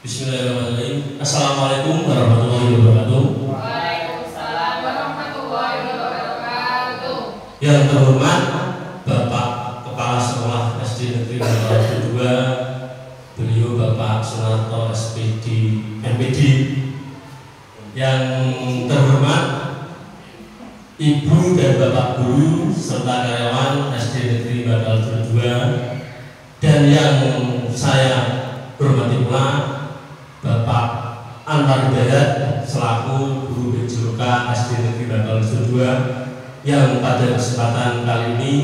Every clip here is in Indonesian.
Bismillahirrahmanirrahim. Assalamualaikum warahmatullahi wabarakatuh. Waalaikumsalam warahmatullahi wabarakatuh. Yang terhormat Bapak Kepala Sekolah SD Negeri 2, beliau Bapak Sunarto SPD MPD. Yang terhormat Ibu dan Bapak Guru serta karyawan SD Negeri 2, dan yang saya hormati pula Bapak Anwar Hidayat selaku Guru BJOK SD Negeri 2 yang pada kesempatan kali ini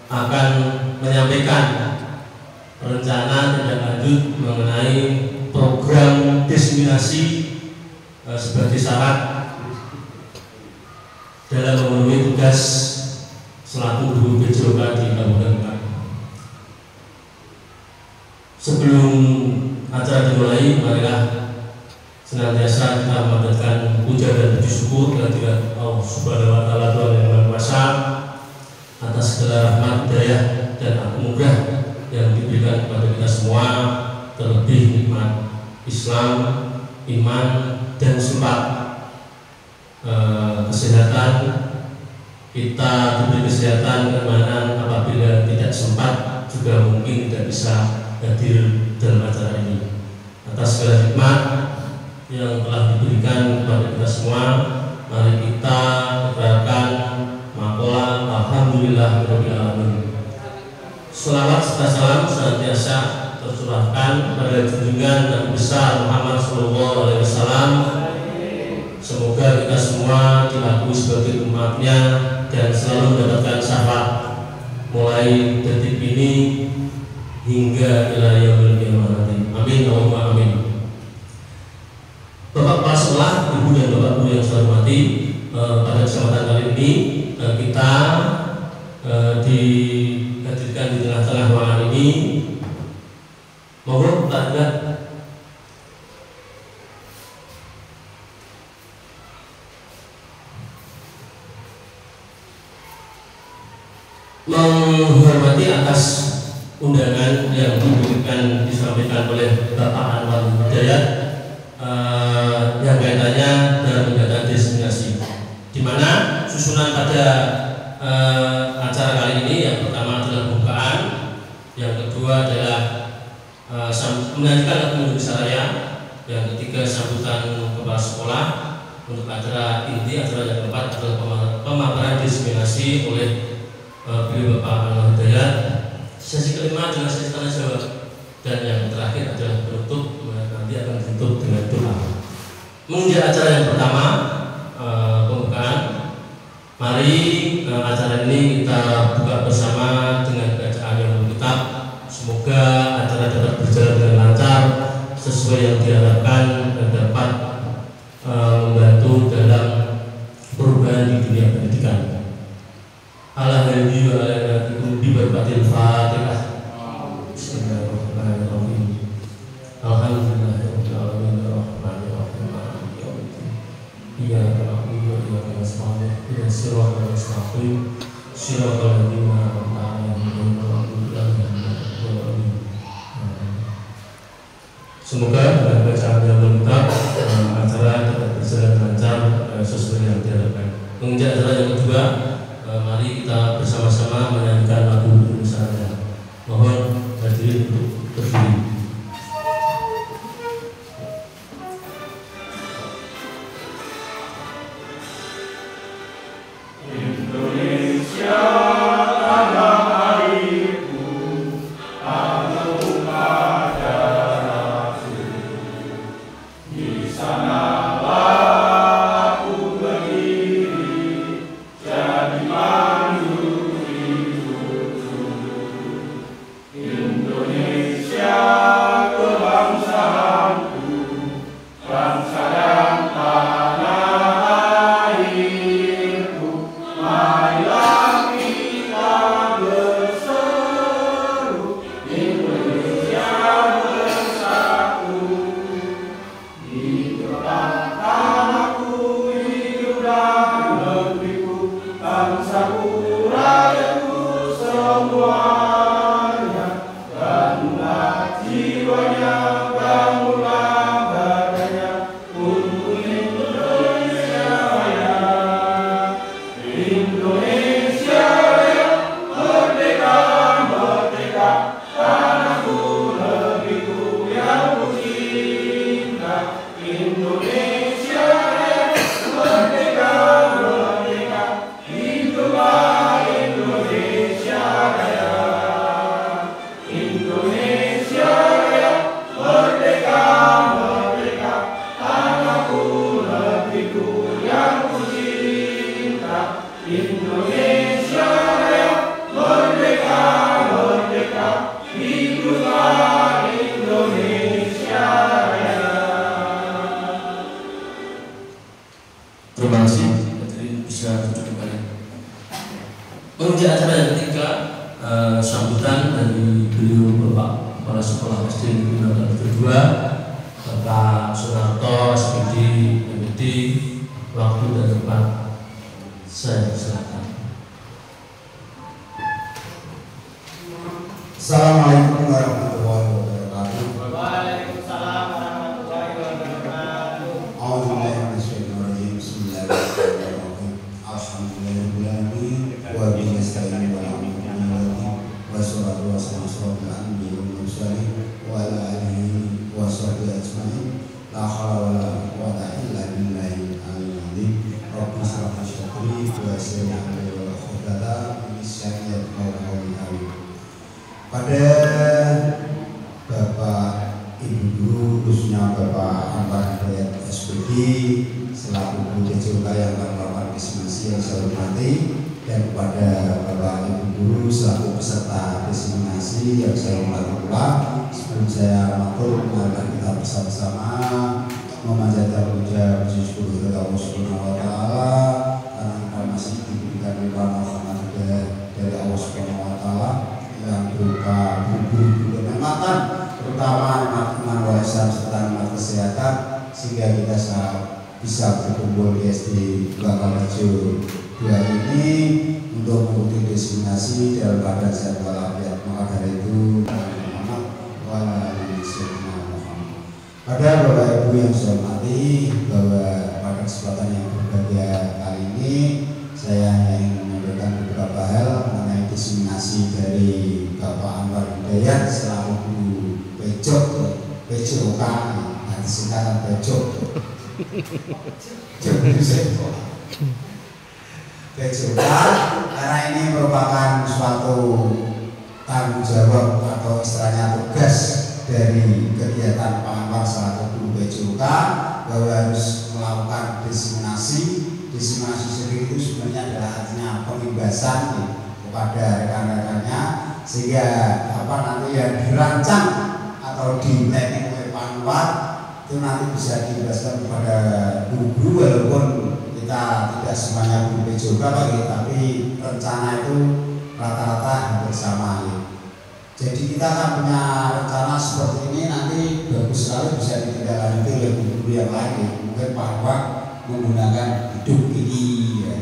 akan menyampaikan rencana tindak lanjut mengenai program diseminasi sebagai syarat dalam memenuhi tugas selaku Guru BJOK di Kabupaten Kota. Sebelum acara dimulai, marilah senantiasa kita memanjatkan puja dan puji syukur kehadirat Allah Subhanahu wa Ta'ala, Tuhan yang Maha Kuasa, atas segala rahmat, hidayah dan anugerah yang diberikan kepada kita semua, terlebih nikmat Islam, iman, dan sempat kesehatan. Kita diberi kesehatan, keimanan, apabila tidak sempat juga mungkin tidak bisa hadir dalam acara ini. Atas segala hikmat yang telah diberikan kepada kita semua, mari kita ucapkan maqalah alhamdulillahirabbil alamin. Selawat serta salam senantiasa tercurahkan kepada junjungan Nabi besar Muhammad sallallahu alaihi wasallam. Semoga kita semua diakui sebagai umatnya dan selalu mendapatkan syafaat mulai detik ini hingga ila yaumil qiyamah. Amin Allahumma amin. Bapak Kepala Sekolah, Ibu dan Bapak Guru yang saya hormati, pada kesempatan kali ini kita dihadirkan di tengah-tengah ruangan ini. Mohon Pak menghormati atas undangan yang diberikan disampaikan oleh Bapak Anwar Hidayat yang kaitannya dalam kegiatan diseminasi, di mana susunan pada acara kali ini yang pertama adalah pembukaan, yang kedua adalah menantikan lagu saya, yang ketiga sambutan kepala sekolah. Untuk acara inti, acara yang keempat adalah pemaparan diseminasi oleh beliau Bapak Anwar Hidayat. Sesi kelima adalah sesi tanya jawab, dan yang terakhir adalah penutup, nanti akan ditutup dengan doa. Menginjak acara yang pertama, pembukaan, mari acara ini kita buka bersama dengan bacaan yang kitab. Semoga acara dapat berjalan dengan lancar sesuai yang diharapkan dan dapat membantu dalam perubahan di dunia pendidikan. Alhamdulillah wa alaikum bibarakatil Fatihah. Bismillahirrahmanirrahim. Alhamdulillahirabbil alamin arrahmanir rahim maliki yaumiddin. Iyyaka na'budu wa iyyaka nasta'in. Ihdinas siratal mustaqim. Siratal ladzina an'amta 'alaihim ghairil maghdubi 'alaihim. Semoga dengan bacaan yang lengkap acara dapat berjalan lancar sesuai yang diharapkan. Menginjak acara yang kedua, mari kita bersama-sama menyanyikan lagu Indonesia. Mohon hadirin untuk berdiri. Jadi mandiri sambutan dari beliau Bapak Kepala Sekolah SD Negeri Nanggal kedua, Bapak Sunarto, SPD, MD, waktu dan tempat saya silakan. Assalamualaikum warahmatullahi wabarakatuh. Waalaikumsalam warahmatullahi wabarakatuh. A'udzubillahi minasyaitonir rajim. Bismillahirrahmanirrahim. Alhamdulillahirabbil alamin wa bihi nasta'in wa na'udzu wassalatu wassalamu ala anbiya'il mursalin wa ala alihi wa sahbihi ajmain. La haula wa la quwwata illa billahil aliyyil azim. Rabbi shrah li sadri wa yassir li amri wa hlul 'uqdatam min lisani yafqahu qawli. Pada Bapak Ibu Guru, khususnya Bapak Anwar Hidayat SPD selaku Guru TCUK yang akan melakukan diseminasi yang saya hormati, dan kepada Bapak Ibu Guru selaku peserta diseminasi yang saya hormati pula, sebelum saya matur, marilah kita bersama-sama memanjatkan puja puji syukur kepada Allah Subhanahu wa taala karena kita masih diberikan rahmat dari Allah Subhanahu wa taala yang berupa buru-buru kenikmatan, terutama nikmat warisan serta nikmat kesehatan, sehingga kita bisa berkumpul di SD Bangkalrejo 2 ini untuk mengikuti diseminasi dalam keadaan sehat walafiat. Maka dari itu, pada Bapak Ibu yang saya hormati, bahwa pada kesempatan yang berbahagia kali ini saya ingin menyampaikan beberapa hal mengenai diseminasi dari Bapak Anwar Hidayat selaku Guru PJOK, singkatan PJOK. PJOK karena ini merupakan suatu tanggung jawab atau istilahnya tugas dari kegiatan Pak Anwar selaku Guru PJOK, bahwa harus melakukan diseminasi. Diseminasi sendiri itu sebenarnya adalah artinya pembebasan kepada rekan-rekannya, sehingga nanti yang dirancang atau di planning oleh Pak Anwar itu nanti bisa dibebaskan kepada guru-guru, walaupun kita tidak semuanya guru PJOK tapi rencana itu rata-rata hampir sama. Jadi kita akan punya rencana seperti ini, nanti bagus sekali bisa ditindaklanjuti oleh guru-guru yang lain. Mungkin Pak Anwar menggunakan hidup ini, ya.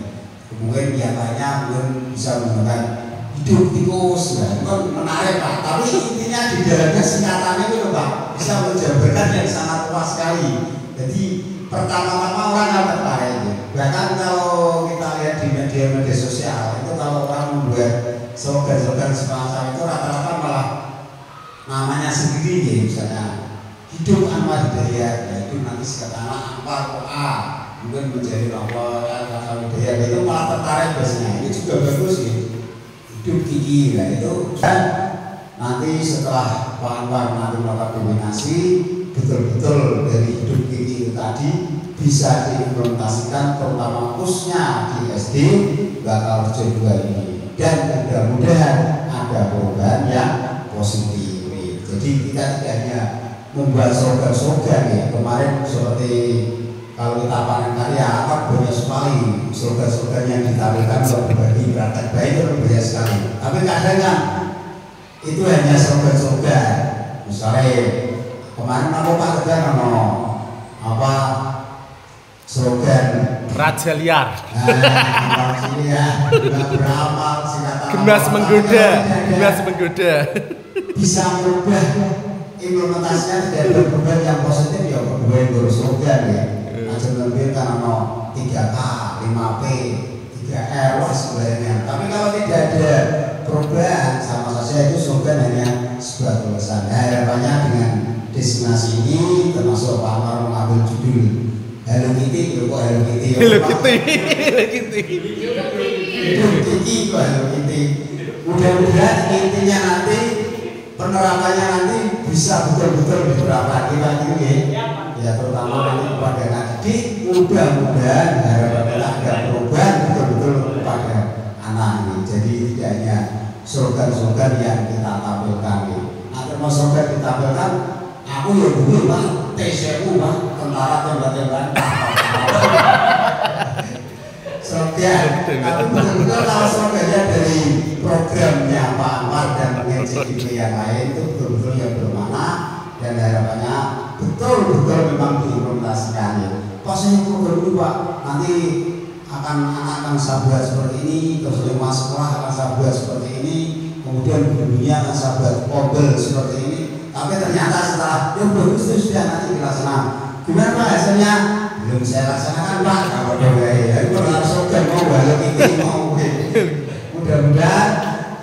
Kemudian nyatanya mungkin bisa menggunakan hidup tikus, ya. Itu menarik Pak, tapi intinya di dalamnya singkatannya itu Pak bisa menjabarkan yang sangat luas sekali. Jadi pertama-tama orang akan tertarik, ya. Bahkan kalau kita lihat di media-media sosial itu, kalau orang membuat slogan-slogan semacam itu rata-rata malah namanya sendiri, ya. Misalnya hidup Anwar Hidayat, ya, itu nanti singkatannya Anwar A, mungkin menjadi Anwar Hidayat, itu malah tertarik biasanya. Ini juga bagus ya, hidup Kiki, ya, itu. Dan nanti setelah Pak Anwar nanti melakukan kombinasi, betul-betul dari hidup Kiki itu tadi bisa diimplementasikan, terutama khususnya di SD Bangkalrejo 2 ini, dan mudah-mudahan ada perubahan yang positif. Jadi kita tidak hanya membuat slogan-slogan, ya. Kemarin seperti kalau kita panen karya kan banyak sekali slogan-slogan yang ditampilkan untuk berbagi praktek baik, itu banyak sekali. Tapi kadang itu hanya slogan-slogan. Misalnya kemarin Pak Tegar slogan Raja Liar. Beramal, Gemas menggoda, gemas menggoda. Bisa merubah implementasinya, tidak ada perubahan yang positif, ya perubahan berslogan, ya. Macam lebih karena 3K, 5P, 3R, wah sebenarnya. Tapi kalau tidak ada perubahan, sama saja itu slogan hanya sebuah tulisan. Harapannya dengan diseminasi ini, termasuk Pak Anwar mengambil judul Hello Kitty, kok Hello Kitty? Hello Kitty, Hello Kitty. Hello Kitty, kok Hello Kitty? Mudah-mudahan intinya nanti penerapannya nanti bisa betul-betul diterapkan ini, ya, terutama nanti kepada anak didik. Mudah-mudahan harapannya ada perubahan betul-betul kepada anak ini. Jadi tidak hanya slogan-slogan yang kita tampilkan. Nah, termasuk slogan ditampilkan, aku ya dulu Pak, TCU Pak, tentara tembak-tembakan. slogan. Tapi betul-betul kalau slogannya dari programnya Pak Anwar dan NCDP yang lain itu betul-betul yang bermakna dan harapannya betul-betul memang diimplementasikan ya. Posisi program ini Pak nanti akan anak saya buat seperti ini, terus lima sekolah akan saya buat seperti ini, kemudian dunia akan saya buat mobil seperti ini. Tapi ternyata setelah yang bagus itu sudah nanti dilaksanakan. Gimana Pak hasilnya? Belum saya laksanakan Pak. Kalau ya itu harus slogan mau balik ini mau. Mudah-mudahan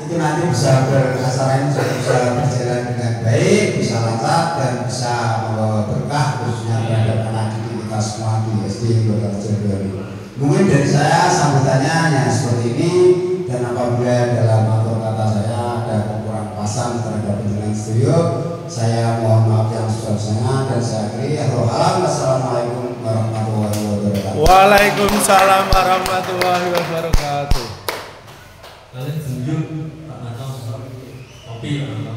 itu nanti bisa berasaran bisa berjalan dengan baik, bisa lancar dan bisa membawa berkah khususnya terhadap anak didik kita semua di SD Kota Rejo. Mungkin dari saya sambutannya hanya seperti ini, dan apabila dalam atur kata saya ada kekurangan pasan terhadap penjelasan studio, saya mohon maaf yang sebesar-besarnya dan saya akhiri. Assalamualaikum warahmatullahi wabarakatuh. Waalaikumsalam warahmatullahi wabarakatuh. Kalian tunjuk Pak Nato, kopi Pak Nato.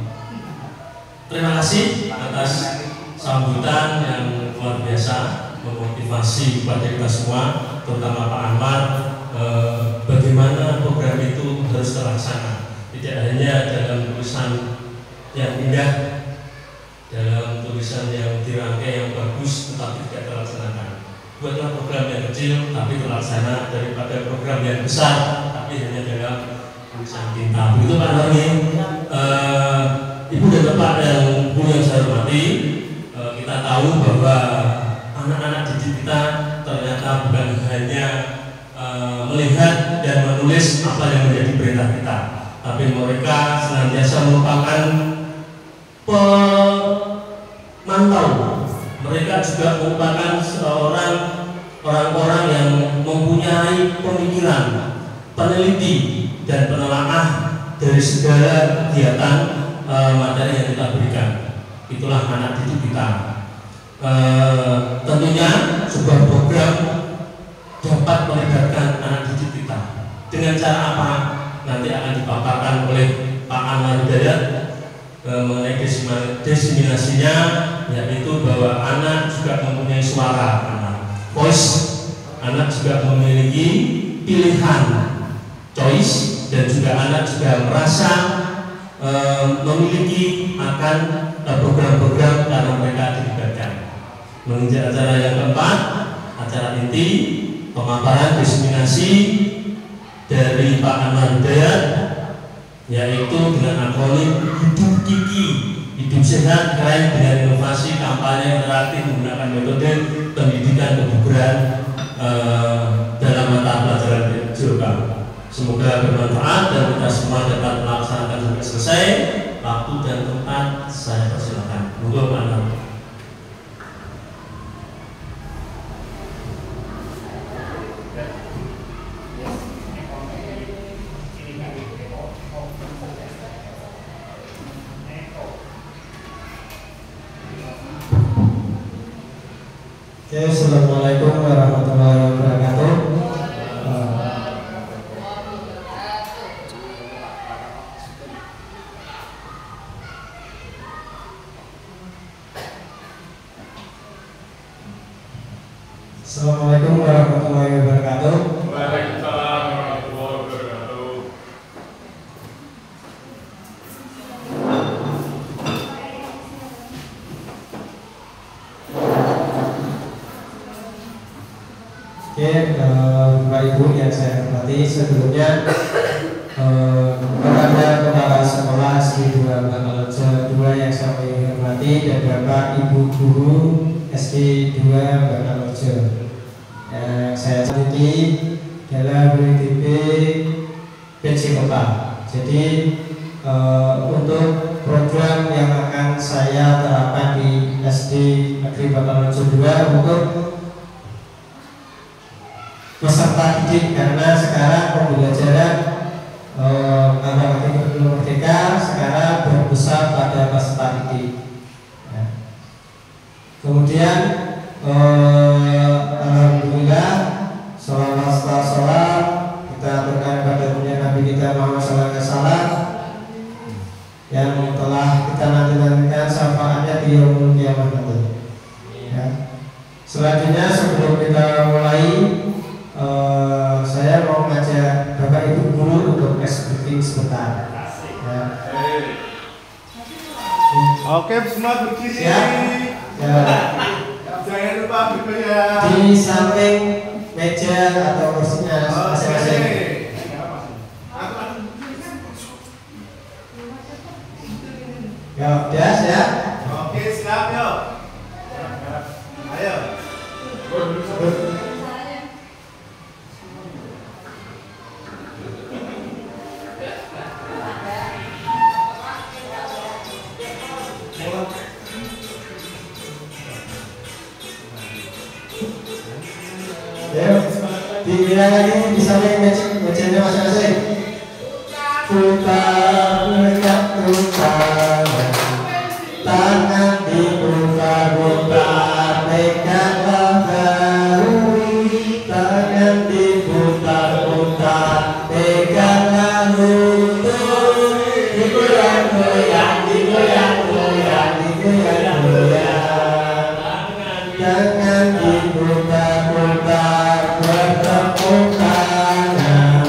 Terima kasih atas sambutan yang luar biasa, memotivasi kepada kita semua, terutama Pak Anwar, bagaimana program itu harus terlaksana. Tidak hanya dalam tulisan yang indah, dalam tulisan yang dirangkai yang bagus, tetapi tidak terlaksanakan. Buatlah program yang kecil tapi terlaksana daripada program yang besar tapi hanya dalam tulisan tinta. Begitu Pak Anwar. Ibu dan Bapak dan Bu yang saya hormati, kita tahu bahwa anak-anak didik kita ternyata bukan hanya melihat dan menulis apa yang menjadi perintah kita, tapi mereka senantiasa merupakan pemantau. Mereka juga merupakan orang-orang yang mempunyai pemikiran, peneliti dan penelaah dari segala kegiatan materi yang kita berikan. Itulah anak didik kita. Tentunya sebuah program dapat melibatkan anak didik kita. Dengan cara apa? Nanti akan dipaparkan oleh Pak Anwar Hidayat mengenai diseminasinya, yaitu bahwa anak juga mempunyai suara, voice. Anak juga memiliki pilihan, choice, dan juga anak juga merasa memiliki akan program-program karena mereka dilibatkan. Menginjak acara yang keempat, acara inti pemaparan diseminasi dari Pak Anwar Hidayat, yaitu dengan akronim Hidup Kiki, hidup sehat keren dengan inovasi kampanye interaktif menggunakan metode pendidikan kebugaran dalam mata pelajaran Jogja. Semoga bermanfaat dan kita semua dapat melaksanakan sampai selesai. Waktu dan tempat saya persilakan. Monggo Pak Anwar. Assalamualaikum warahmatullahi wabarakatuh. Assalamualaikum warahmatullahi wabarakatuh. Waalaikumsalam warahmatullahi wabarakatuh. Oke, Bapak Ibu yang saya hormati, sebelumnya kepada Kepala Sekolah SD 2 Bangkalojo 2 yang saya hormati dan Bapak Ibu Guru SD 2 Bangkalojo, saya teliti dalam WDP PC Kota. Jadi untuk program yang akan saya terapkan di SD Negeri Bangkalojo 2 untuk peserta didik, karena sekarang pembelajaran anak-anak belum merdeka sekarang berpusat pada peserta didik. Ya. Kemudian alhamdulillah sholat kita aturkan pada dunia Nabi kita Muhammad SAW yang telah kita nanti-nantikan syafaatnya di yaumul qiyamah nanti. Ya. Selanjutnya sebelum kita mulai, saya Oke, semua berdiri. Siap. Jangan lupa bergoyang. Di samping meja atau kursinya masing-masing. Ya, udah siap. Oke, siap yuk. Ayo. Ya, dibilang lagi di samping mejanya masing-masing. Putar, putar, tangan diputar-putar, peganglah bahu. Tangan diputar-putar, peganglah lutut. Digoyang-goyang, digoyang-goyang, digoyang-goyang. Tangan diputar-putar, bertepuk tangan.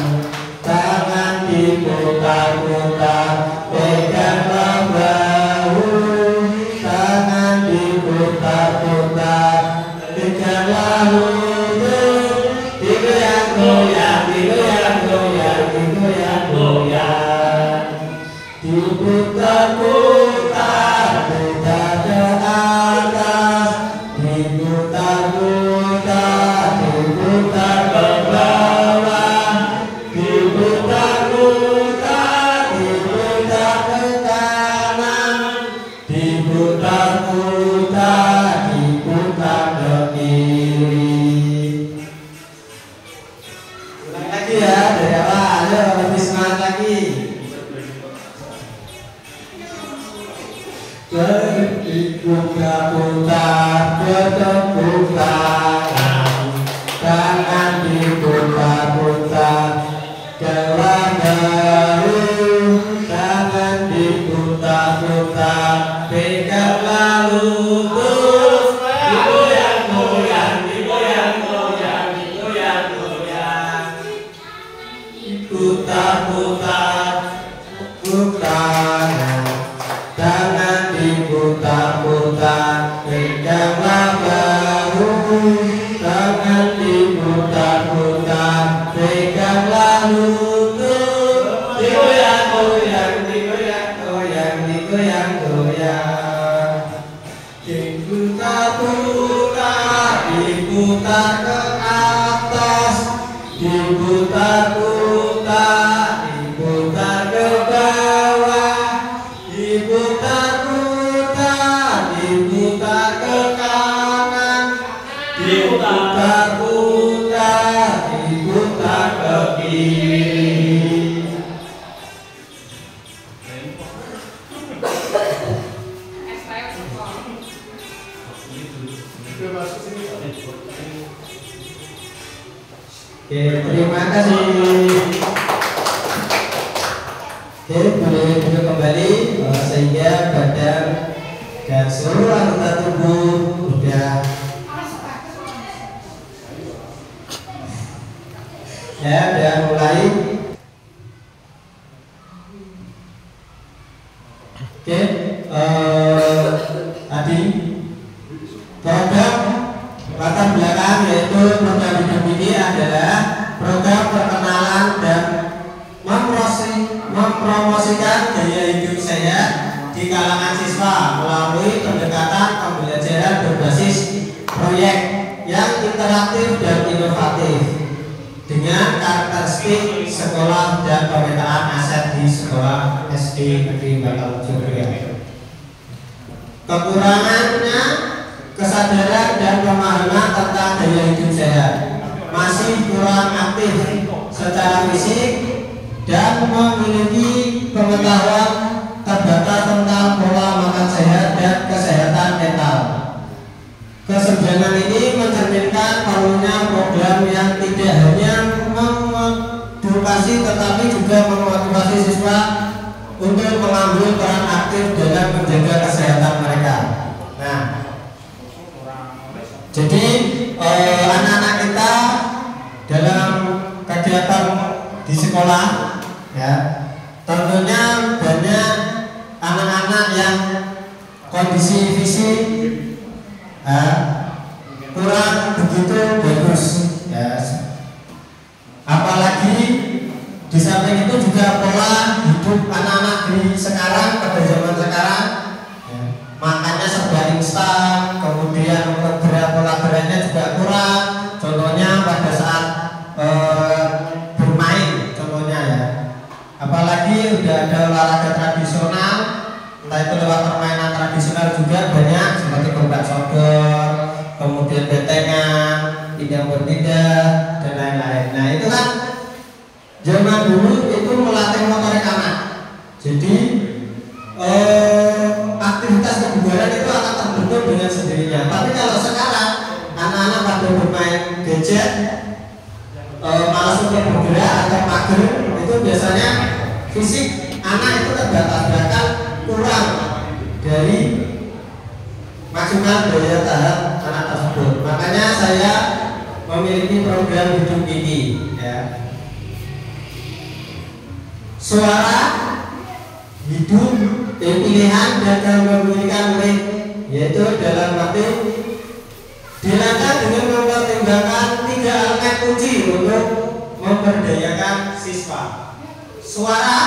Tangan diputar-putar, peganglah bahu. Tangan diputar-putar, peganglah lutut. Digoyang-goyang, digoyang-goyang, digoyang-goyang. Diputar-putar, putar ke atas. Diputar-putar, diputar ke bawah. Diputar-putar, diputar ke kanan. Diputar-putar, diputar ke kiri. Ulang lagi ya, dari awal. Ayo, lebih semangat lagi. Diputar-putar, bertepuk tangan. Tangan diputar-putar, gelang bahu. Tangan diputar-putar, peganglah lutut. Digoyang-goyang, digoyang-goyang, digoyang-goyang. Diputar-putar, putar. Tangan diputar-putar, peganglah bahu. Tangan diputar-putar, peganglah lutut. Digoyang-goyang, digoyang-goyang, digoyang-goyang. Diputar-putar, diputar ke atas. Diputar-putar, diputar ke bawah. Diputar-putar, diputar ke kanan. Diputar-putar, diputar ke kiri. Oke, terima kasih. Oke, boleh duduk kembali sehingga badan dan seluruh anggota tubuh sudah ya, sudah mulai. Oke, tadi program latar belakang yaitu program hidup ini adalah program perkenalan dan mempromosikan gaya hidup sehat di kalangan siswa melalui pendekatan pembelajaran berbasis proyek yang interaktif dan inovatif dengan karakteristik sekolah dan pemetaan aset di sekolah SD Negeri Bakalucu Riau. Kekurangannya kesadaran dan pemahaman tentang gaya hidup sehat, masih kurang aktif secara fisik dan memiliki pengetahuan terbatas tentang pola makan sehat dan kesehatan mental. Kesenjangan ini mencerminkan perlunya program yang tidak hanya mengedukasi tetapi juga memotivasi siswa untuk mengambil peran aktif dalam menjaga kesehatan mereka. Nah, jadi anak-anak kita dalam kegiatan di sekolah ya tentunya banyak kondisi fisik kurang begitu bagus ya. Apalagi di samping itu juga pola hidup anak-anak di sekarang pada zaman sekarang ya, makannya serba instan, kemudian pola geraknya juga kurang. Contohnya pada saat bermain, contohnya ya. Apalagi udah ada olahraga tradisional, entah itu lewat permainan tradisional juga banyak seperti kombat sodor, kemudian bentengan, pindang berpindah dan lain-lain. Nah itu kan zaman dulu itu melatih motorik anak. Jadi aktivitas kebugaran itu akan terbentuk dengan sendirinya. Tapi kalau sekarang anak-anak pada bermain gadget, malas untuk bergerak atau mager, itu biasanya fisik anak itu terbatas, bahkan kurang dari maksimal daya tahan anak tersebut. Makanya saya memiliki program hidup ini ya. Suara hidup pilihan dan memiliki murid, yaitu dalam arti dilakukan dengan mempertimbangkan 3 elemen kunci untuk memberdayakan siswa. Suara,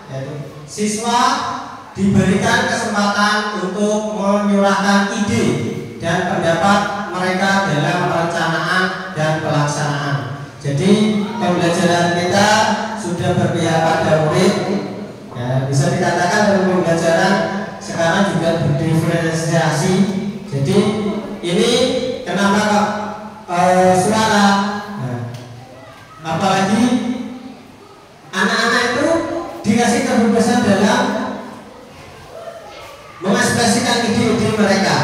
yaitu siswa diberikan kesempatan untuk menyurahkan ide dan pendapat mereka dalam perencanaan dan pelaksanaan. Jadi pembelajaran kita sudah berpihak pada murid ya, bisa dikatakan dalam pembelajaran sekarang juga berdiferensiasi. Jadi ini kenapa kok suara nah, apalagi anak-anak itu dikasih kebebasan dalam mengekspresikan ide-ide mereka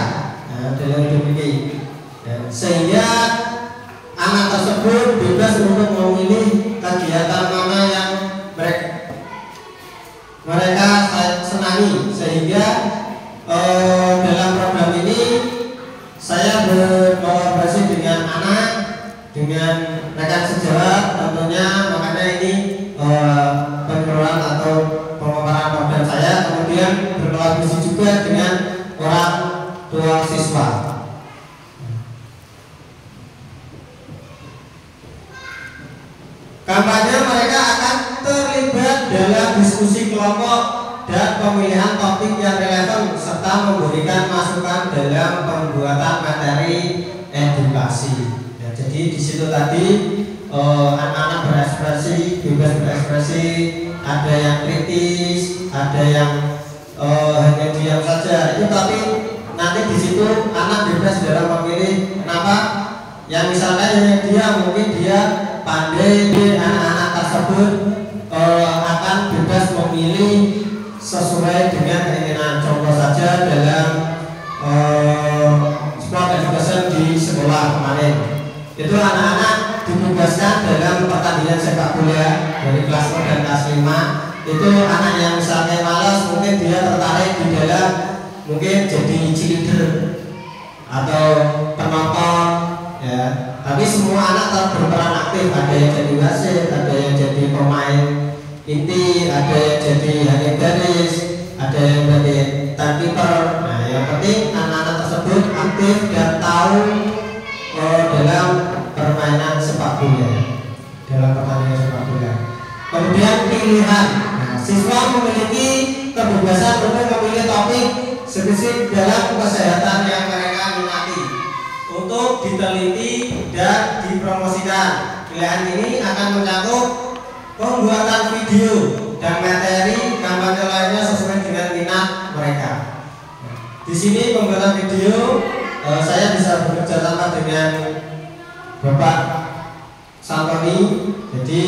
dalam hidup ini ya, sehingga anak tersebut bebas untuk memilih kegiatan mana yang mereka senangi. Sehingga dalam program ini saya berkolaborasi dengan anak, dengan rekan sejawat tentunya. Makanya ini pengelolaan atau pemaparan program saya, kemudian berkolaborasi juga dengan orang tua siswa. Kampanye mereka akan terlibat dalam diskusi kelompok dan pemilihan topik yang relevan serta memberikan masukan dalam pembuatan materi edukasi. Ya, jadi di situ tadi anak-anak berekspresi, bebas berekspresi, ada yang kritis, ada yang hanya diam saja. Itu tapi nanti di situ anak bebas dalam memilih. Kenapa? Yang misalnya dia mungkin dia pandai, anak-anak tersebut akan bebas memilih sesuai dengan keinginan. Contoh saja dalam sport education di sekolah kemarin, itu anak-anak dibebaskan dalam pertandingan sepak bola dari kelas 1 dan kelas 5. Itu anak yang misalnya malas, mungkin dia tertarik di dalam mungkin jadi cheerleader atau penonton ya. Tapi semua anak berperan aktif, ada yang jadi wasit, ada yang jadi pemain inti, ada yang jadi hanya garis, ada yang jadi timekeeper. Nah, yang penting anak-anak tersebut aktif dan tahu dalam permainan sepak bola, dalam pertandingan sepak bola. Kemudian pilihan, nah, siswa memiliki kebebasan untuk memilih topik spesifik dalam kesehatan yang mereka minati untuk diteliti dan dipromosikan. Pilihan ini akan mencakup pembuatan video dan materi kampanye lainnya sesuai dengan minat mereka. Di sini pembuatan video saya bisa bekerja sama dengan Bapak Santoni. Jadi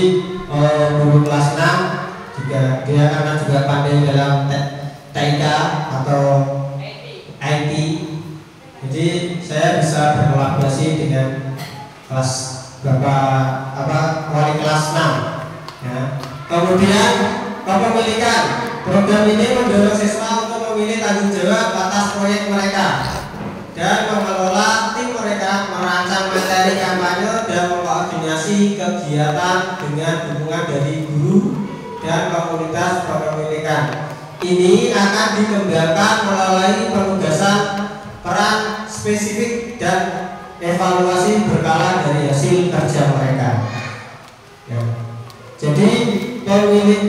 guru kelas 6 juga dia karena juga pandai dalam TIK atau IT. Jadi saya bisa berkolaborasi dengan kelas Bapak wali kelas 6 ya. Kemudian kepemilikan program ini mendorong siswa untuk memilih tanggung jawab atas proyek mereka dan mengelola tim mereka, merancang materi kampanye dan mengkoordinasi kegiatan dengan dukungan dari guru dan komunitas kepemilikan. ini akan dikembangkan melalui penugasan peran spesifik dan evaluasi berkala dari hasil kerja mereka. Ya. Jadi pemilik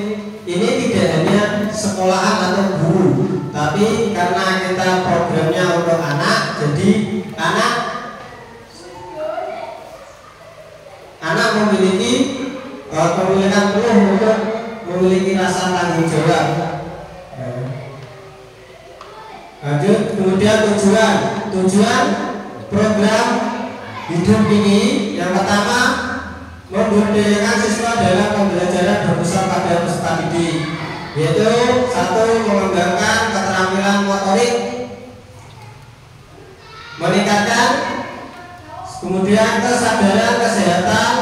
ini tidak hanya sekolahan atau guru, tapi karena kita programnya untuk anak, jadi anak memiliki pemilikan penuh untuk memiliki rasa tanggung jawab. Lanjut, kemudian tujuan program hidup ini yang pertama memberdayakan siswa dalam pembelajaran berpusat pada peserta didik, yaitu satu, mengembangkan keterampilan motorik, meningkatkan kemudian kesadaran kesehatan,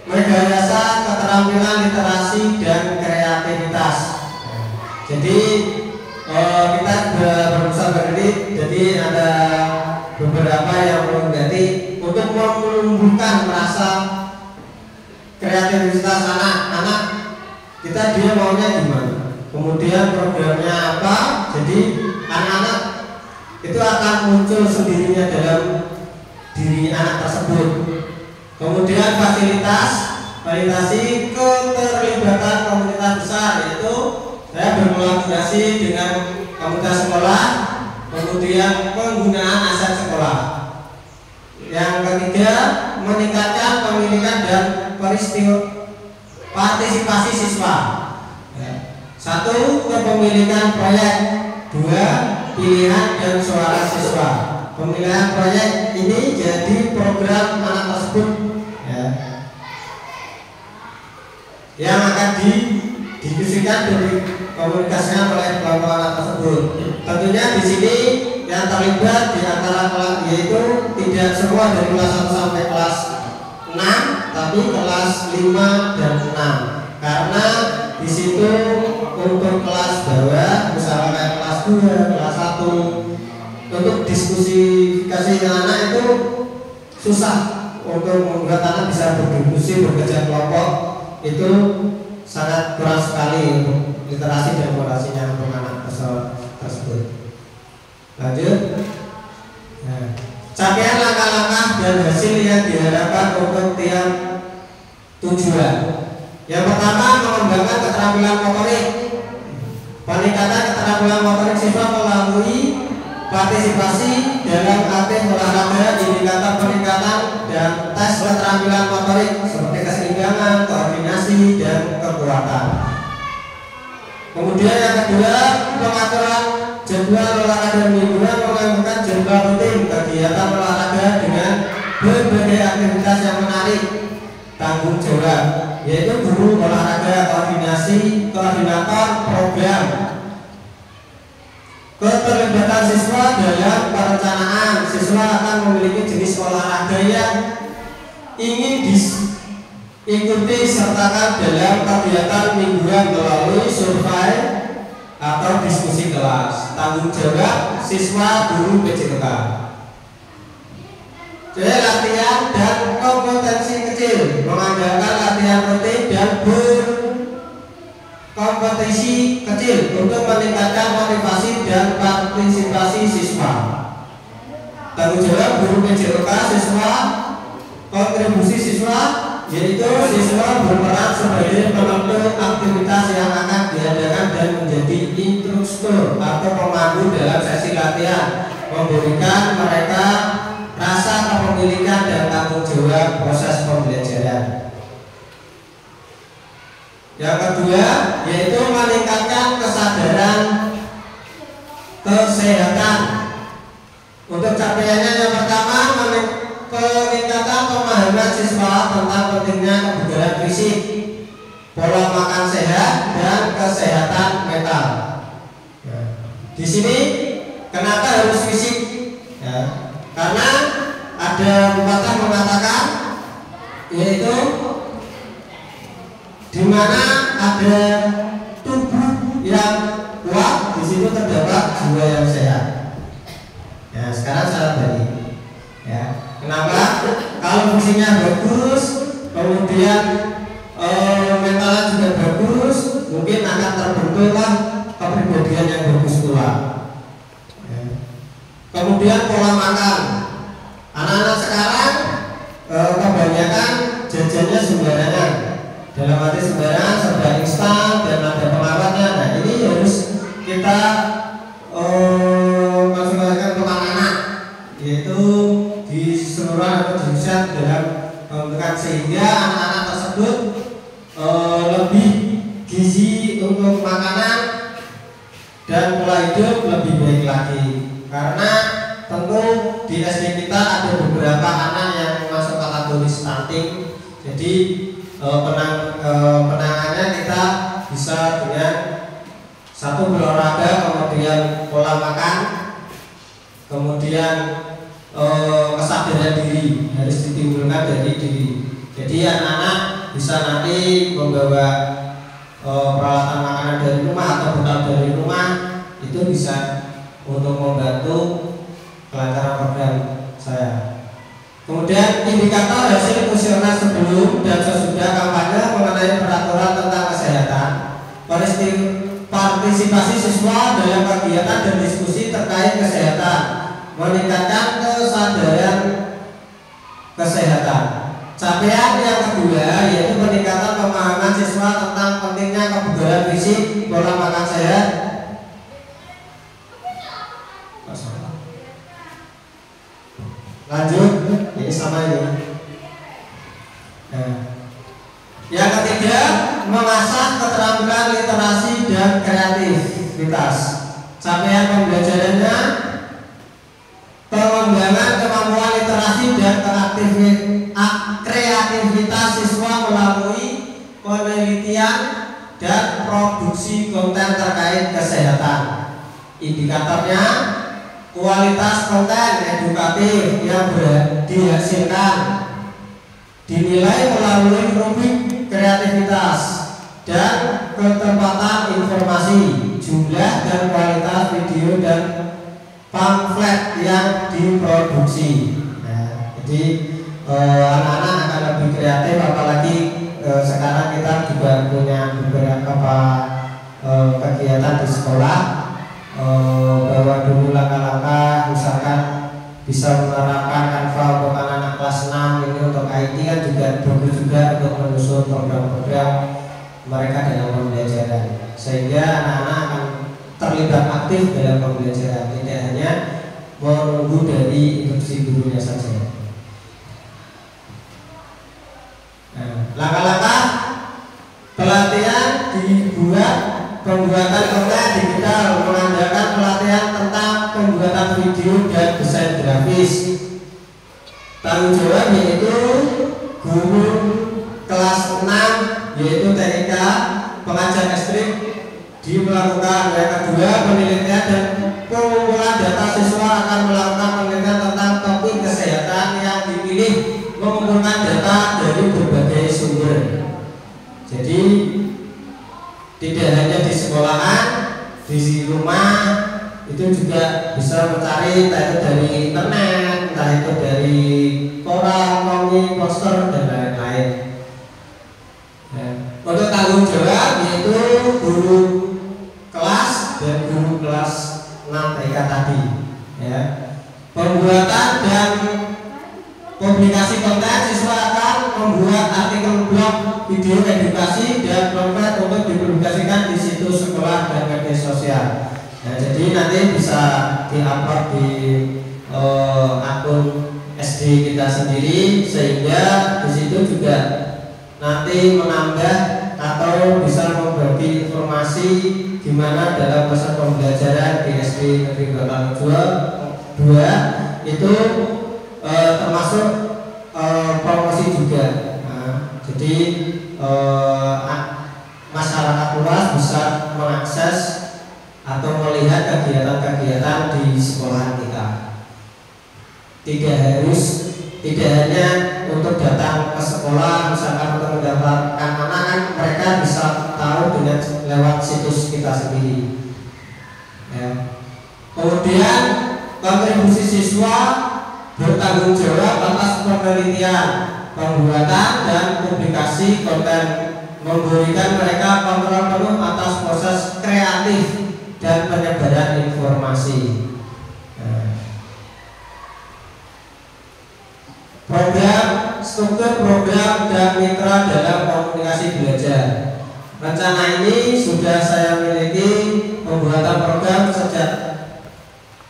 menggairahkan keterampilan literasi dan kreativitas. Jadi kita sudah berusaha berdiri, jadi ada beberapa yang mengganti untuk menumbuhkan rasa kreativitas anak-anak. Kita dia maunya gimana, kemudian programnya apa, jadi anak-anak itu akan muncul sendirinya dalam diri anak tersebut. Kemudian fasilitasi keterlibatan komunitas besar, yaitu saya berkolaborasi dengan komunitas sekolah, kemudian penggunaan aset sekolah. Yang ketiga, meningkatkan pemilikan dan partisipasi siswa. Satu, kepemilikan proyek. Dua, pilihan dan suara siswa. Pemilihan proyek ini jadi program anak tersebut, ya, yang akan didiskusikan dan dikomunikasikan oleh kelompok anak tersebut. Tentunya di sini yang terlibat di antara kelas, yaitu tidak semua dari kelas 1 sampai kelas 6, tapi kelas 5 dan 6. Karena di situ untuk kelas bawah, misalnya kayak kelas 2, kelas 1, untuk diskusifikasi anak itu susah untuk membuat anak bisa berdiskusi, bekerja kelompok, itu sangat kurang sekali untuk literasi dan moderasinya untuk anak tersebut. Lanjut. Nah, capaian langkah-langkah dan hasil yang diharapkan untuk tiap tujuan. Yang pertama, mengembangkan keterampilan motorik. Peningkatan keterampilan motorik siswa melalui partisipasi dalam aktif olahraga, indikator peningkatan dan tes keterampilan motorik seperti keseimbangan, koordinasi, dan kekuatan. Kemudian yang kedua, pengaturan jadwal olahraga mingguan, menggabungkan jadwal rutin kegiatan olahraga dengan berbagai aktivitas yang menarik tanggung jawab, yaitu guru olahraga, koordinator program. Keterlibatan siswa dalam perencanaan. Siswa akan memiliki jenis olahraga yang ingin diikuti sertakan dalam kegiatan mingguan melalui survei atau diskusi kelas. Tanggung jawab siswa guru PJK. Jadi latihan dan kompetensi kecil, mengandalkan latihan rutin dan kompetisi kecil untuk meningkatkan motivasi dan partisipasi siswa. Tanggung jawab guru PJK siswa, kontribusi siswa, yaitu siswa berperan sebagai penentu aktivitas yang akan diadakan dan menjadi instruktur atau pemandu dalam sesi latihan, memberikan mereka rasa kepemilikan dan tanggung jawab proses pembelajaran. Yang kedua, yaitu meningkatkan kesadaran kesehatan. Untuk capaiannya yang pertama, peningkatan pemahaman siswa tentang pentingnya kebugaran fisik, pola makan sehat, dan kesehatan mental. Di sini kenapa harus fisik? Ya, karena ada pepatah mengatakan, yaitu di mana ada tubuh yang kuat, di situ terdapat jiwa yang sehat. Ya, sekarang saya balik. Ya, kenapa? Kalau fungsinya bagus, kemudian mentalnya juga bagus, mungkin akan terbentuklah kepribadian yang bagus pula. Ya. Kemudian pola makan. Anak-anak sekarang kebanyakan jajannya sembarangan. Dalam arti sembarangan, serba instan dan ada pengawetnya. Nah ini harus kita konsultasikan ke anak-anak, yaitu di seluruh atau diusaha dalam pembentukan sehingga anak-anak tersebut lebih gizi untuk makanan dan pola hidup lebih baik lagi. Karena tentu di SD kita ada beberapa anak yang masuk kategori stunting. Jadi penanganannya kita bisa dengan satu berolahraga, kemudian pola makan, kemudian kesadaran diri harus ditimbulkan dari diri. Jadi anak-anak bisa nanti membawa peralatan makanan dari rumah atau bekal dari rumah, itu bisa untuk membantu kelancaran program saya. Kemudian indikator hasil kuesioner sebelum dan sesudah kampanye mengenai peraturan tentang kesehatan, partisipasi siswa dalam kegiatan dan diskusi terkait kesehatan, meningkatkan kesadaran kesehatan. Capaian yang kedua yaitu peningkatan pemahaman siswa tentang pentingnya kebugaran fisik, pola makan sehat. Lanjut, ini sama ini. Nah, yang ketiga, mengasah keterampilan literasi dan kreativitas. Capaian pembelajarannya, pengembangan kemampuan literasi dan kreativitas siswa melalui penelitian dan produksi konten terkait kesehatan. Indikatornya, kualitas konten edukatif yang dihasilkan dinilai melalui rubrik kreativitas dan ketepatan informasi, jumlah dan kualitas video dan pamflet yang diproduksi. Nah, jadi anak-anak akan lebih kreatif, apalagi sekarang kita juga punya beberapa kegiatan di sekolah. Bahwa dulu langkah-langkah misalkan bisa menerapkan Canva untuk anak-anak kelas 6 ini untuk IT kan juga bagus juga untuk menyusun program-program mereka dalam pembelajaran, sehingga anak-anak akan terlibat aktif dalam pembelajaran, tidak hanya menunggu dari instruksi gurunya saja. Nah, langkah-langkah pelatihan dibuat. Pembuatan konten digital mengandalkan pelatihan tentang pembuatan video dan desain grafis. Tanggung jawab yaitu guru kelas 6 yaitu TIK, pengajar ekstrim melakukan. Yang kedua, penelitian dan pengumpulan data. Siswa akan melakukan penelitian tentang topik kesehatan yang dipilih, mengumpulkan data dari berbagai sumber. Jadi tidak hanya di sekolahan, di rumah itu juga bisa mencari, entah itu dari internet, entah itu dari koran, komik, poster dan lain-lain. Nah, untuk tanggung jawab yaitu guru kelas dan guru kelas 6 TK tadi. Ya. Pembuatan dan publikasi konten, siswa akan membuat artikel blog, video edukasi dan pamflet untuk dipublikasikan di situs sekolah dan media sosial. Nah, jadi nanti bisa diupload di akun SD kita sendiri, sehingga di situ juga nanti menambah atau bisa membagi informasi gimana dalam proses pembelajaran di SD Negeri Batang 2 itu termasuk promosi juga. Nah, jadi masyarakat luas bisa mengakses atau melihat kegiatan-kegiatan di sekolah kita. Tidak hanya untuk datang ke sekolah, misalkan untuk mendapatkan anak, mereka bisa tahu dengan lewat situs kita sendiri. Ya. Kemudian kontribusi siswa bertanggung jawab atas penelitian, pembuatan dan publikasi konten, memberikan mereka kontrol penuh atas proses kreatif dan penyebaran informasi. Struktur program dan mitra dalam komunikasi belajar. Rencana ini sudah saya miliki pembuatan program sejak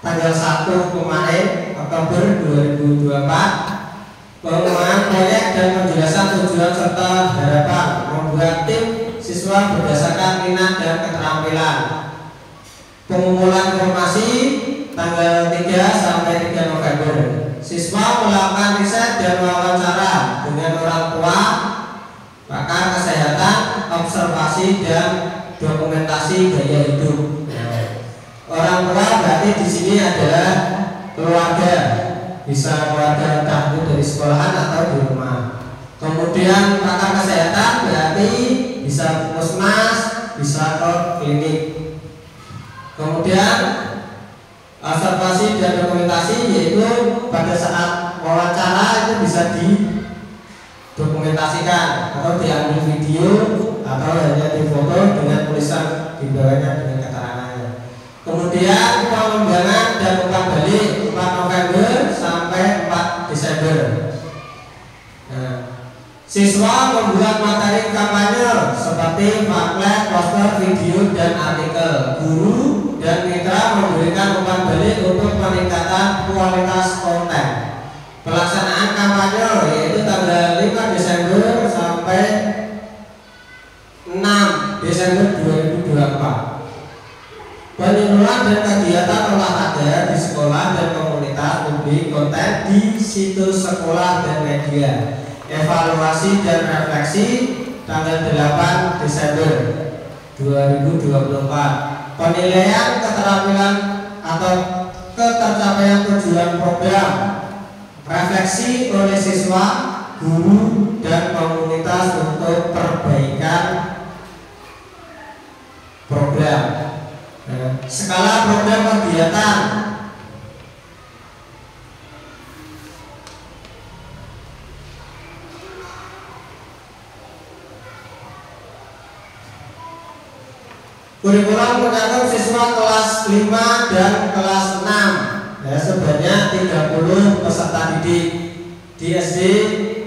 tanggal 1 kemarin Oktober 2024. Pengembangan proyek dan penjelasan tujuan serta harapan membuat tim siswa berdasarkan minat dan keterampilan. Pengumpulan informasi tanggal 3 sampai 3 November. Siswa melakukan riset dan wawancara dengan orang tua, pakar kesehatan, observasi dan dokumentasi gaya hidup. Orang tua berarti di sini adalah keluarga, bisa keluarga entah itu dari sekolahan atau di rumah. Kemudian pakar kesehatan berarti bisa puskesmas, bisa ke klinik. Kemudian observasi dan dokumentasi yaitu pada saat wawancara itu bisa didokumentasikan atau diambil video atau hanya difoto dengan tulisan di bawahnya dengan keterangannya. Kemudian pengembangan dan umpan balik 4 November sampai 4 Desember. Siswa membuat materi kampanye seperti pamflet, poster, video, dan artikel. Guru dan mitra memberikan umpan balik untuk peningkatan kualitas konten. Pelaksanaan kampanye yaitu tanggal 5 Desember sampai 6 Desember 2024. Penyuluhan dan kegiatan olahraga di sekolah dan komunitas publik, konten di situs sekolah dan media. Evaluasi dan refleksi tanggal 8 Desember 2024. Penilaian keterampilan atau ketercapaian tujuan program, refleksi oleh siswa, guru, dan komunitas untuk perbaikan program. Skala program kegiatan. Kurikulum mencakup siswa kelas 5 dan kelas 6 sebanyak 30 peserta didik di SD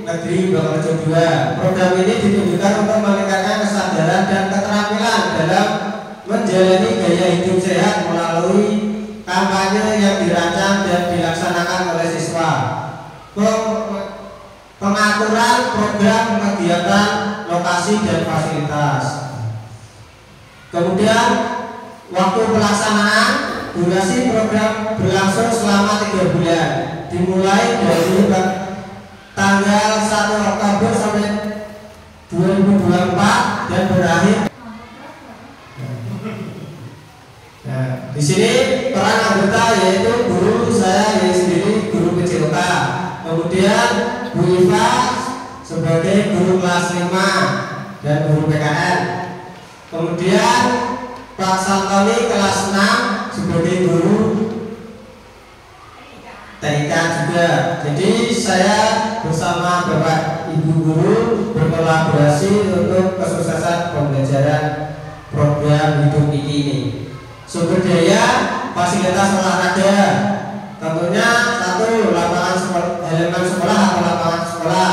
Negeri Bangladesh 2. Program ini ditujukan untuk meningkatkan kesadaran dan keterampilan dalam menjalani gaya hidup sehat melalui kampanye yang dirancang dan dilaksanakan oleh siswa. Pengaturan program kegiatan, lokasi dan fasilitas. Kemudian waktu pelaksanaan, durasi program berlangsung selama 3 bulan, dimulai dari tanggal 1 Oktober sampai 2024 dan berakhir. Nah, di sini peran anggota yaitu guru saya sendiri, guru PJOK, kemudian Bu Iva sebagai guru kelas 5 dan guru PKN. Kemudian Pak Santoni kelas 6 sebagai guru TIK juga. Jadi saya bersama Bapak Ibu guru berkolaborasi untuk kesuksesan pembelajaran program hidup ini. Sumber daya, fasilitas olahraga. Tentunya satu, lapangan sekolah, halaman sekolah atau lapangan sekolah.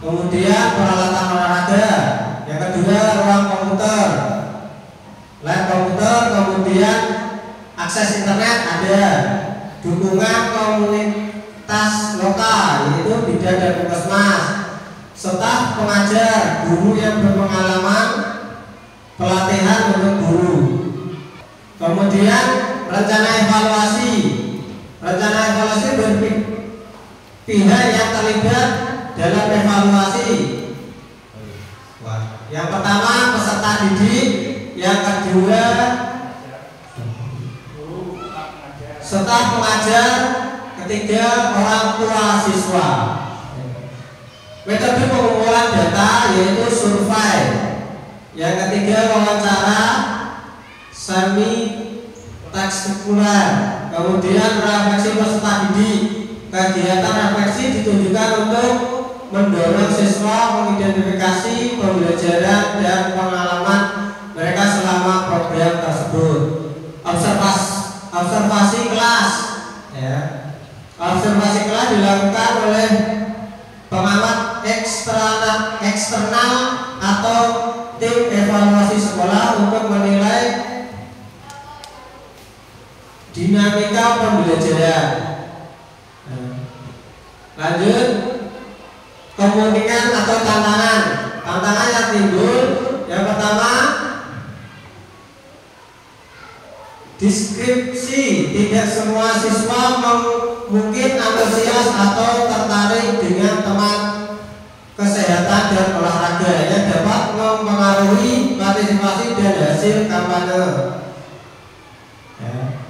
Kemudian peralatan olahraga. Yang kedua, ruang komputer, lab komputer, kemudian akses internet ada, dukungan komunitas lokal yaitu bidan dan puskesmas, staf pengajar, guru yang berpengalaman, pelatihan untuk guru. Kemudian rencana evaluasi berpihak yang terlibat dalam evaluasi. Yang pertama peserta didik, yang kedua staf pengajar, ketiga orang tua siswa. Metode pengumpulan data yaitu survei, yang ketiga wawancara semi tekstural, kemudian refleksi peserta didik. Kegiatan refleksi ditujukan untuk mendorong siswa mengidentifikasi pembelajaran dan pengalaman mereka selama program tersebut. observasi kelas, ya. Observasi kelas dilakukan oleh pengamat eksternal atau tim evaluasi sekolah untuk menilai dinamika pembelajaran. Lanjut, kemungkinan atau tantangan yang timbul. Yang pertama, deskripsi. Tidak semua siswa mungkin antusias atau tertarik dengan teman kesehatan dan olahraga yang dapat mempengaruhi partisipasi dan hasil kampanye.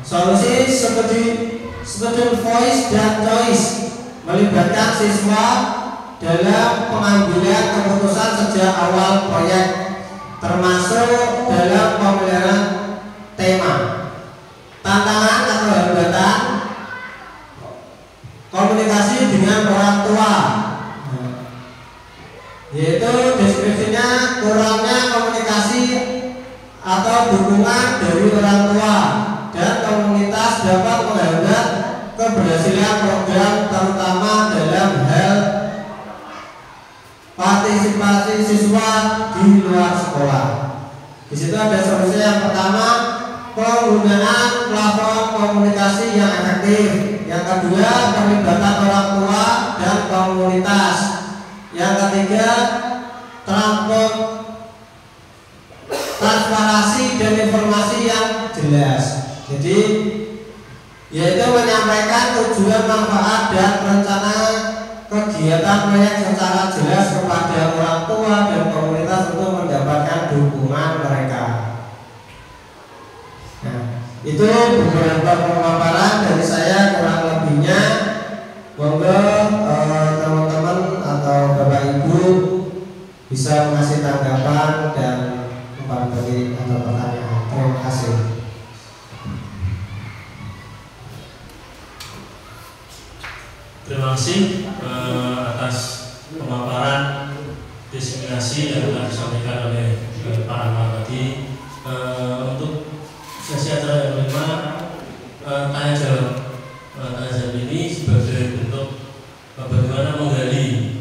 Solusi seperti student voice dan choice, melibatkan siswa dalam pengambilan keputusan sejak awal proyek, termasuk dalam pemilihan tema. Tantangan atau hambatan, komunikasi dengan orang tua, yaitu deskripsinya kurangnya komunikasi atau dukungan dari orang tua dan komunitas dapat menghambat keberhasilan program, terutama dalam hal partisipasi siswa di luar sekolah. Di situ ada solusi. Yang pertama, penggunaan platform komunikasi yang efektif. Yang kedua, perlibatan orang tua dan komunitas. Yang ketiga, transparansi dan informasi yang jelas. Jadi, yaitu menyampaikan tujuan, manfaat, dan rencana kegiatan proyek secara jelas kepada orang tua dan komunitas untuk mendapatkan dukungan mereka. Nah, itu beberapa pemaparan dari saya, kurang lebihnya monggo teman-teman atau Bapak Ibu bisa mengasih tanggapan dan memberi atau pertanyaan. Terima kasih. Terima kasih atas pemaparan diseminasi yang telah disampaikan oleh Pak Anwar tadi. Untuk sesi acara yang kelima, tanya jawab ini sebagai bentuk bagaimana menggali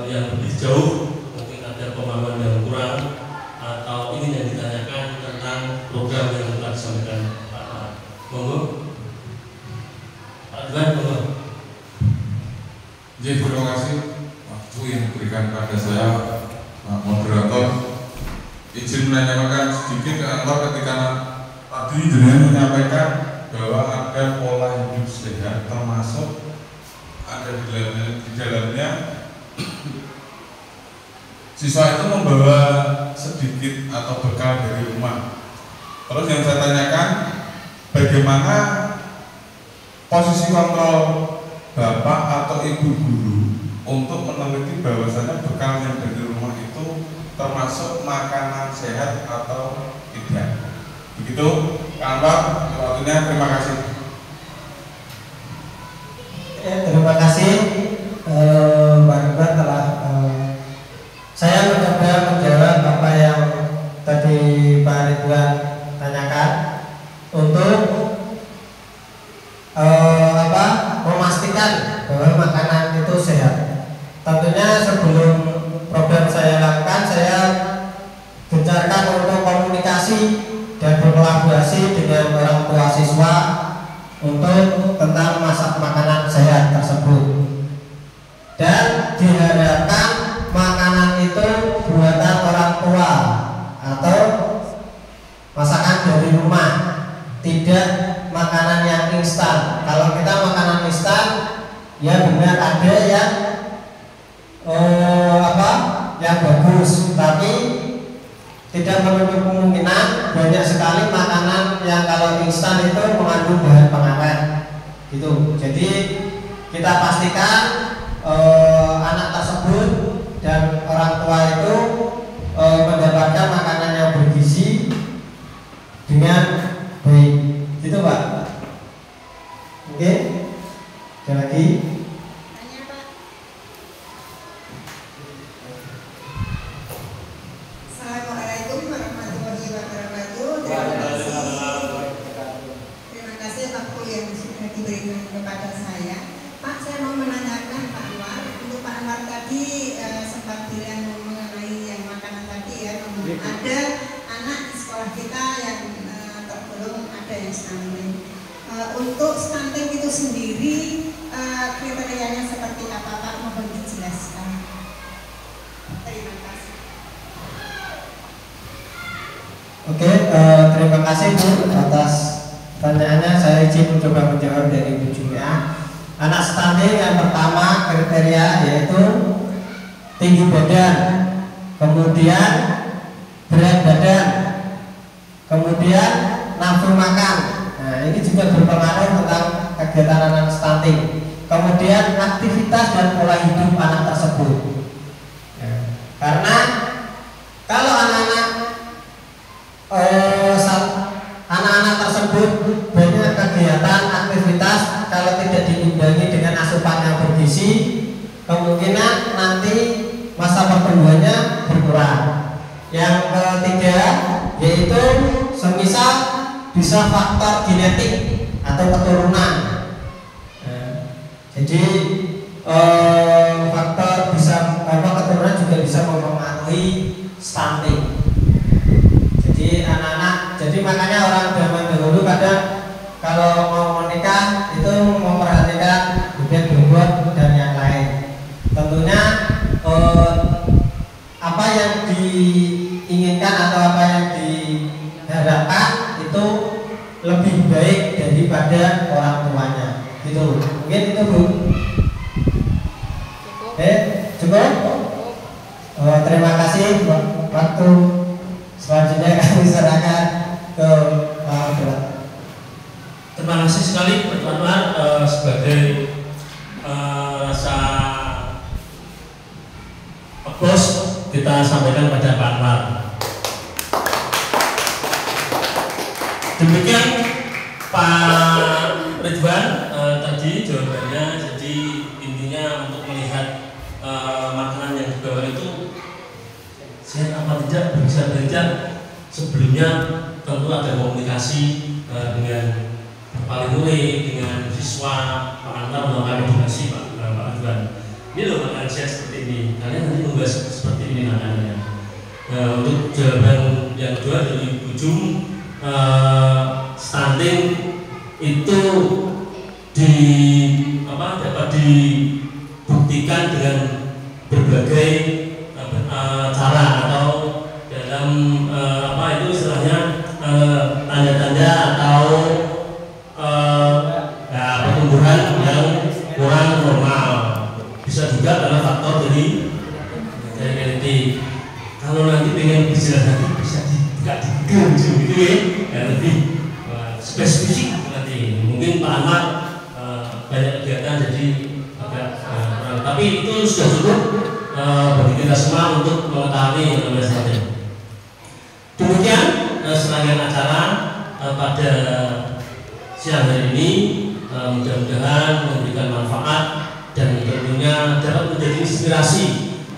yang lebih jauh, mungkin ada pemahaman yang kurang atau ingin yang ditanyakan tentang program yang telah disampaikan Pak Anwar. Monggo. Jadi terima kasih waktu yang diberikan pada saya, moderator. Izin menanyakan sedikit ke Anwar, ketika tadi jenengan menyampaikan bahwa ada pola hidup sehat, termasuk ada di dalamnya siswa itu membawa sedikit atau bekal dari rumah. Terus yang saya tanyakan, bagaimana posisi kontrol Bapak atau Ibu guru untuk meneliti bahwasanya bekal yang dari rumah itu termasuk makanan sehat atau tidak. Begitu, Kang Anwar, waktunya. Terima kasih. Terima kasih Mbak Ridwan telah saya mencoba menjawab apa yang tadi Pak Ridwan tanyakan untuk memastikan bahwa makanan itu sehat. Tentunya sebelum program saya lakukan, saya gencarkan untuk komunikasi dan berkolaborasi dengan orang tua siswa untuk tentang masak makanan sehat tersebut. Dan diharapkan makanan itu buatan orang tua atau masakan dari rumah, tidak makanan yang instan. Kalau kita makanan instan, ya benar ada yang yang bagus, tapi tidak menutup kemungkinan banyak sekali makanan yang kalau instan itu mengandung bahan pengawet gitu. Jadi kita pastikan anak tersebut dan orang tua itu mendapatkan makanan yang bergizi dengan baik, gitu Pak. Oke, ada lagi? Assalamualaikum warahmatullahi wabarakatuh. kepada saya. Pak, saya mau menanyakan Pak Anwar. Untuk Pak Anwar tadi sempat bilang mengenai yang makanan tadi ya, ada anak di sekolah kita yang tergolong ada yang stunting. Untuk stunting itu sendiri kriterianya seperti apa Pak? Mohon dijelaskan. Terima kasih. Oke, terima kasih Bu atas pertanyaannya. Saya izin mencoba menjawab dari ujungnya. Anak stunting yang pertama kriteria yaitu tinggi badan, kemudian berat badan, kemudian nafsu makan. Nah, ini juga berpengaruh tentang kegiatan anak stunting. Kemudian aktivitas dan pola hidup anak tersebut. Nah, karena kalau anak-anak tersebut banyak kegiatan aktivitas, kalau tidak diimbangi dengan asupan yang bergizi, kemungkinan nanti masa pertumbuhannya berkurang. Yang ketiga yaitu semisal bisa faktor genetik atau keturunan. Jadi faktor keturunan juga bisa mempengaruhi stunting. Jadi makanya orang zaman dahulu kadang kalau mau menikah itu memperhatikan bibit bobot dan yang lain. Tentunya apa yang diinginkan atau apa yang diharapkan itu lebih baik daripada orang tuanya. Gitu. Mungkin itu Bu. Cukup? Terima kasih. Waktu selanjutnya kami serahkan ke Pak Abdullah. Terima kasih sekali Pak Anwar sebagai rasa bos kita sampaikan pada Pak Anwar. Demikian Pak Ridwan tadi jawabannya. Jadi intinya untuk melihat makanan yang dibawa itu sehat apa tidak, bisa belajar. Sebelumnya tentu ada komunikasi dengan paling murid, dengan siswa, Pak Anwar melakukan edukasi Pak Ridwan. Ini loh makanan sehat seperti ini. Kalian nanti membahas seperti ini makanannya. Untuk jawaban yang kedua dari ujung, stunting itu dapat dibuktikan dengan berbagai cara atau dalam itu istilahnya tanda-tanda atau pertumbuhan yang kurang normal. Bisa juga karena faktor dari genetik. Kalau nanti pengen berjalan nanti bisa dibuka di Google gitu ya, lebih spesifik nanti. Mungkin Pak Anwar banyak kegiatan jadi agak kurang. Tapi itu sudah cukup bagi kita semua untuk mengetahui yang namanya stunting. Demikian serangkaian acara pada siang hari ini, mudah-mudahan memberikan manfaat dan tentunya dapat menjadi inspirasi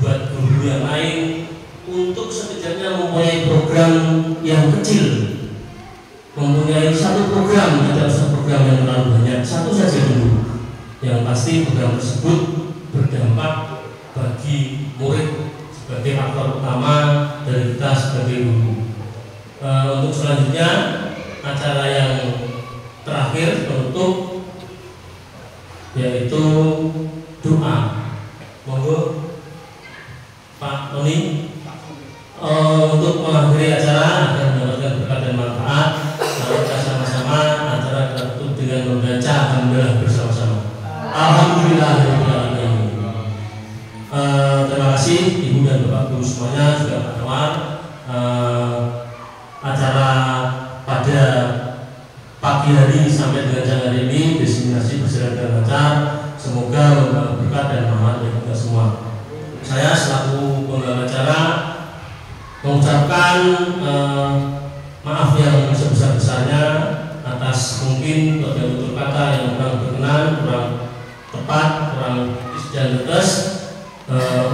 buat guru yang lain untuk setidaknya mempunyai program yang kecil, mempunyai satu program, tidak usah program yang terlalu banyak, satu saja dulu. Yang pasti program tersebut berdampak bagi murid sebagai faktor utama dari kita sebagai guru. Untuk selanjutnya acara yang terakhir penutup yaitu doa. Monggo Pak Tony untuk mengakhiri acara agar mendapatkan berkat dan manfaat. Kita sama-sama acara kita tutup dengan membaca alhamdulillah bersama-sama. Alhamdulillahirobbilalamin. Terima kasih Ibu dan Bapak Guru semuanya, juga Pak Anwar. Acara pada pagi hari sampai dengan siang hari ini diseminasi berjalan dengan lancar. Semoga membawa berkat dan manfaat bagi kita semua. Saya selaku penggawa acara mengucapkan maaf yang sebesar-besarnya atas mungkin tutur kata yang kurang berkenan, kurang tepat, kurang dan tegas,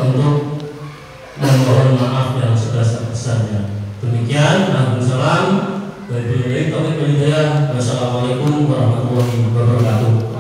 untuk memohon maaf yang sebesar-besarnya. Demikian, Assalamualaikum warahmatullahi wabarakatuh.